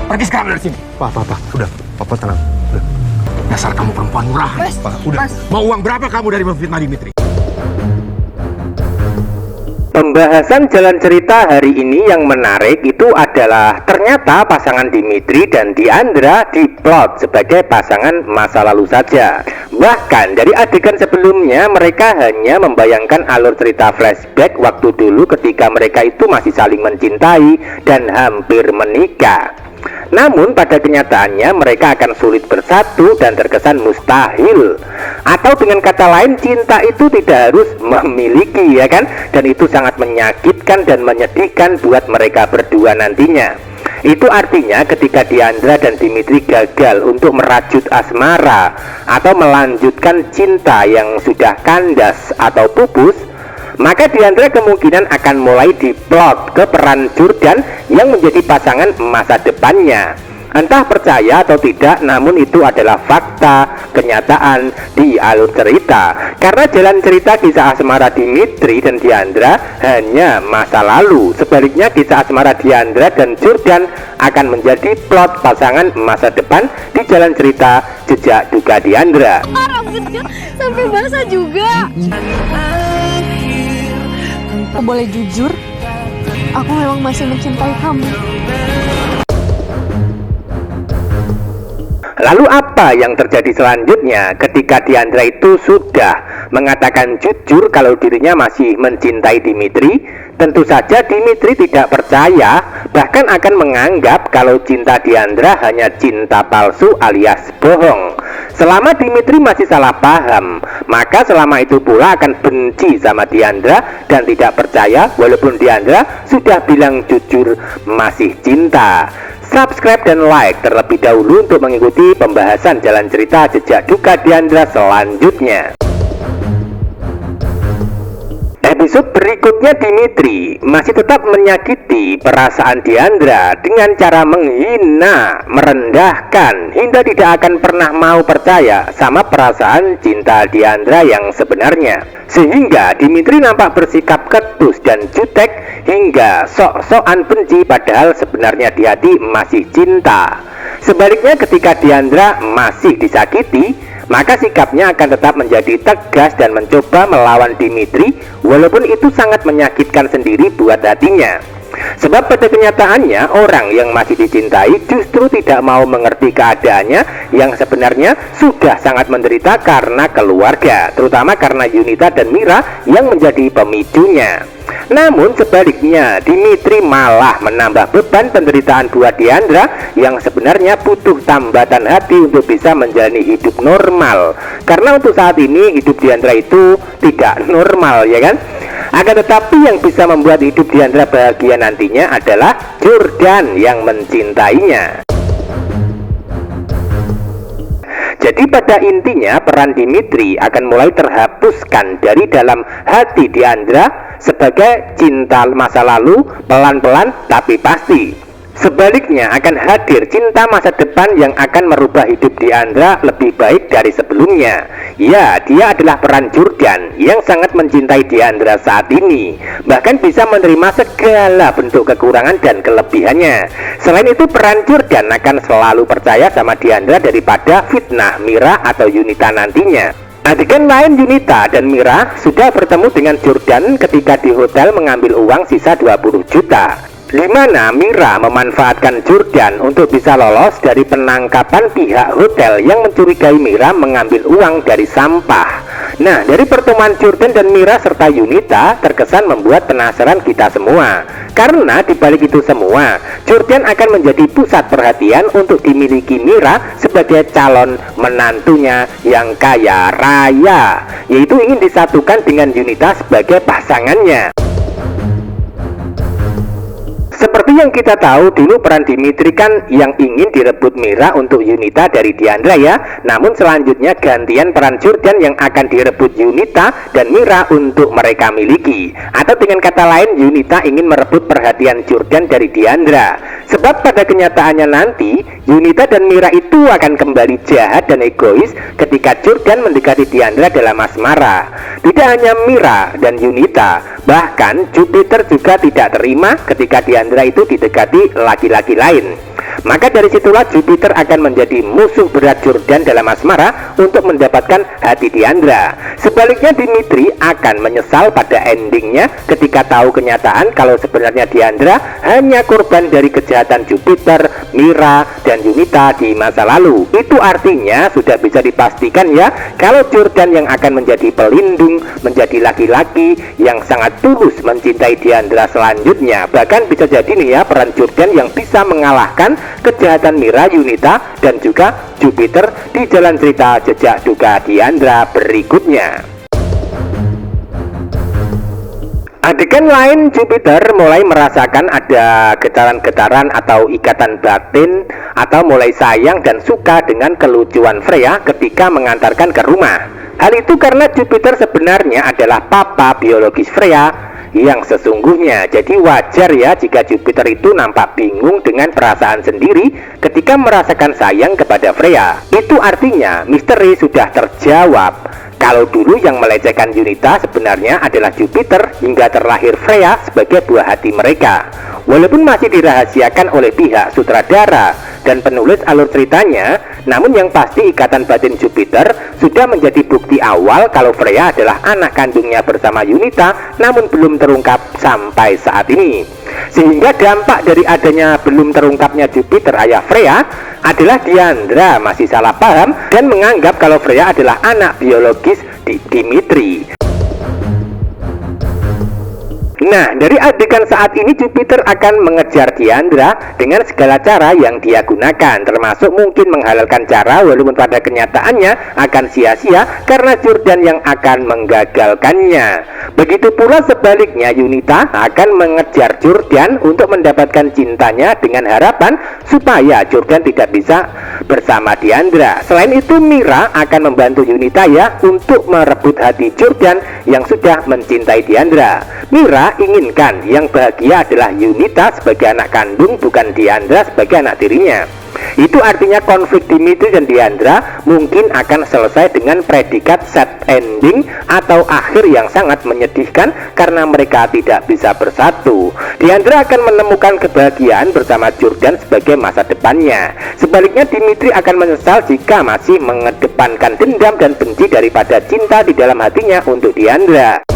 Pergi sekarang dari sini. Pak, udah, Papa tenang. Udah. Dasar kamu perempuan murahan. Pak, udah. Mau uang berapa kamu dari memfitnah Dimitri? Pembahasan jalan cerita hari ini yang menarik itu adalah ternyata pasangan Dimitri dan Diandra diplot sebagai pasangan masa lalu saja. Bahkan dari adegan sebelumnya mereka hanya membayangkan alur cerita flashback waktu dulu ketika mereka itu masih saling mencintai dan hampir menikah. Namun pada kenyataannya mereka akan sulit bersatu dan terkesan mustahil. Atau dengan kata lain, cinta itu tidak harus memiliki, ya kan? Dan itu sangat menyakitkan dan menyedihkan buat mereka berdua nantinya. Itu artinya ketika Diandra dan Dimitri gagal untuk merajut asmara atau melanjutkan cinta yang sudah kandas atau pupus, maka Diandra kemungkinan akan mulai diplot ke peran Jordan yang menjadi pasangan masa depannya. Entah percaya atau tidak, namun itu adalah fakta, kenyataan di alur cerita. Karena jalan cerita kisah asmara Dimitri dan Diandra hanya masa lalu. Sebaliknya kisah asmara Diandra dan Jordan akan menjadi plot pasangan masa depan di jalan cerita Jejak Duka Diandra. Rambutnya sampai basah juga. Aku boleh jujur, aku memang masih mencintai kamu. Lalu apa yang terjadi selanjutnya ketika Diandra itu sudah mengatakan jujur kalau dirinya masih mencintai Dimitri? Tentu saja Dimitri tidak percaya, bahkan akan menganggap kalau cinta Diandra hanya cinta palsu alias bohong. Selama Dimitri masih salah paham, maka selama itu pula akan benci sama Diandra dan tidak percaya walaupun Diandra sudah bilang jujur masih cinta. Subscribe dan like terlebih dahulu untuk mengikuti pembahasan jalan cerita Jejak Duka Diandra selanjutnya. Episode berikutnya Dimitri masih tetap menyakiti perasaan Diandra dengan cara menghina, merendahkan, hingga tidak akan pernah mau percaya sama perasaan cinta Diandra yang sebenarnya. Sehingga Dimitri nampak bersikap ketus dan jutek hingga sok-sokan benci padahal sebenarnya di hati masih cinta. Sebaliknya ketika Diandra masih disakiti, maka sikapnya akan tetap menjadi tegas dan mencoba melawan Dimitri walaupun itu sangat menyakitkan sendiri buat hatinya. Sebab pada kenyataannya orang yang masih dicintai justru tidak mau mengerti keadaannya yang sebenarnya sudah sangat menderita karena keluarga, terutama karena Yunita dan Mira yang menjadi pemicunya. Namun sebaliknya Dimitri malah menambah beban penderitaan buat Diandra yang sebenarnya butuh tambatan hati untuk bisa menjalani hidup normal. Karena untuk saat ini hidup Diandra itu tidak normal, ya kan? Akan tetapi yang bisa membuat hidup Diandra bahagia nantinya adalah Jordan yang mencintainya. Jadi pada intinya peran Dimitri akan mulai terhapuskan dari dalam hati Diandra sebagai cinta masa lalu, pelan-pelan tapi pasti. Sebaliknya akan hadir cinta masa depan yang akan merubah hidup Diandra lebih baik dari sebelumnya. Ya, dia adalah peran Jordan yang sangat mencintai Diandra saat ini, bahkan bisa menerima segala bentuk kekurangan dan kelebihannya. Selain itu peran Jordan akan selalu percaya sama Diandra daripada fitnah Mira atau Yunita nantinya. Adegan lain, Yunita dan Mira sudah bertemu dengan Jordan ketika di hotel mengambil uang sisa 20 juta. Di mana Mira memanfaatkan Jordan untuk bisa lolos dari penangkapan pihak hotel yang mencurigai Mira mengambil uang dari sampah. Nah, dari pertemuan Jordan dan Mira serta Yunita terkesan membuat penasaran kita semua. Karena dibalik itu semua, Jordan akan menjadi pusat perhatian untuk dimiliki Mira sebagai calon menantunya yang kaya raya, yaitu ingin disatukan dengan Yunita sebagai pasangannya. Seperti yang kita tahu dulu peran Dimitri kan yang ingin direbut Mira untuk Yunita dari Diandra ya. Namun selanjutnya gantian peran Jordan yang akan direbut Yunita dan Mira untuk mereka miliki. Atau dengan kata lain Yunita ingin merebut perhatian Jordan dari Diandra. Sebab pada kenyataannya nanti Yunita dan Mira itu akan kembali jahat dan egois ketika Jordan mendekati Diandra dalam asmara. Tidak hanya Mira dan Yunita, Bahkan Jupiter juga tidak terima ketika Diandra itu didekati laki-laki lain. Maka dari situlah Jupiter akan menjadi musuh berat Jordan dalam asmara untuk mendapatkan hati Diandra. Sebaliknya Dimitri akan menyesal pada endingnya ketika tahu kenyataan kalau sebenarnya Diandra hanya korban dari kejahatan Jupiter, Mira, dan Yunita di masa lalu. Itu artinya sudah bisa dipastikan ya kalau Jordan yang akan menjadi pelindung, menjadi laki-laki yang sangat tulus mencintai Diandra selanjutnya. Bahkan bisa jadi nih ya, peran Jordan yang bisa mengalahkan kejahatan Mira, Yunita, dan juga Jupiter di jalan cerita jejak duka Diandra berikutnya. Adegan lain, Jupiter mulai merasakan ada getaran-getaran atau ikatan batin atau mulai sayang dan suka dengan kelucuan Freya ketika mengantarkan ke rumah. Hal itu karena Jupiter sebenarnya adalah papa biologis Freya yang sesungguhnya. Jadi wajar ya jika Jupiter itu nampak bingung dengan perasaan sendiri ketika merasakan sayang kepada Freya. Itu artinya misteri sudah terjawab. Kalau dulu yang melecehkan Yunita sebenarnya adalah Jupiter hingga terlahir Freya sebagai buah hati mereka. Walaupun masih dirahasiakan oleh pihak sutradara dan penulis alur ceritanya, namun yang pasti ikatan batin Jupiter sudah menjadi bukti awal kalau Freya adalah anak kandungnya bersama Yunita, namun belum terungkap sampai saat ini. Sehingga dampak dari adanya belum terungkapnya Jupiter ayah Freya adalah Diandra masih salah paham dan menganggap kalau Freya adalah anak biologis Dimitri. Nah, dari adegan saat ini Jupiter akan mengejar Diandra dengan segala cara yang dia gunakan, termasuk mungkin menghalalkan cara walaupun pada kenyataannya akan sia-sia karena Jordan yang akan menggagalkannya. Begitu pula sebaliknya, Yunita akan mengejar Jordan untuk mendapatkan cintanya dengan harapan supaya Jordan tidak bisa bersama Diandra. Selain itu, Mira akan membantu Yunita ya untuk merebut hati Jordan yang sudah mencintai Diandra. Mira inginkan yang bahagia adalah Yunita sebagai anak kandung, bukan Diandra sebagai anak tirinya. Itu artinya konflik Dimitri dan Diandra mungkin akan selesai dengan predikat sad ending atau akhir yang sangat menyedihkan karena mereka tidak bisa bersatu. Diandra akan menemukan kebahagiaan bersama Jordan sebagai masa depannya. Sebaliknya Dimitri akan menyesal jika masih mengedepankan dendam dan benci daripada cinta di dalam hatinya untuk Diandra.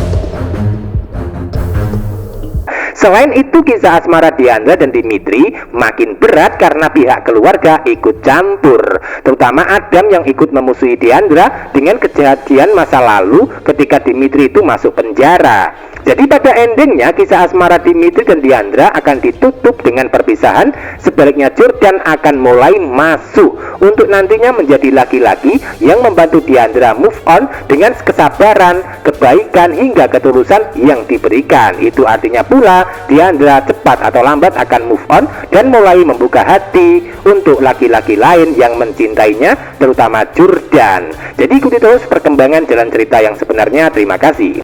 Selain itu, kisah asmara Diandra dan Dimitri makin berat karena pihak keluarga ikut campur, terutama Adam yang ikut memusuhi Diandra dengan kejadian masa lalu ketika Dimitri itu masuk penjara. Jadi pada endingnya kisah asmara Dimitri dan Diandra akan ditutup dengan perpisahan. Sebaliknya Jordan akan mulai masuk untuk nantinya menjadi laki-laki yang membantu Diandra move on dengan kesabaran, kebaikan hingga ketulusan yang diberikan. Itu artinya pula Diandra cepat atau lambat akan move on dan mulai membuka hati untuk laki-laki lain yang mencintainya, terutama Jordan. Jadi ikuti terus perkembangan jalan cerita yang sebenarnya. Terima kasih.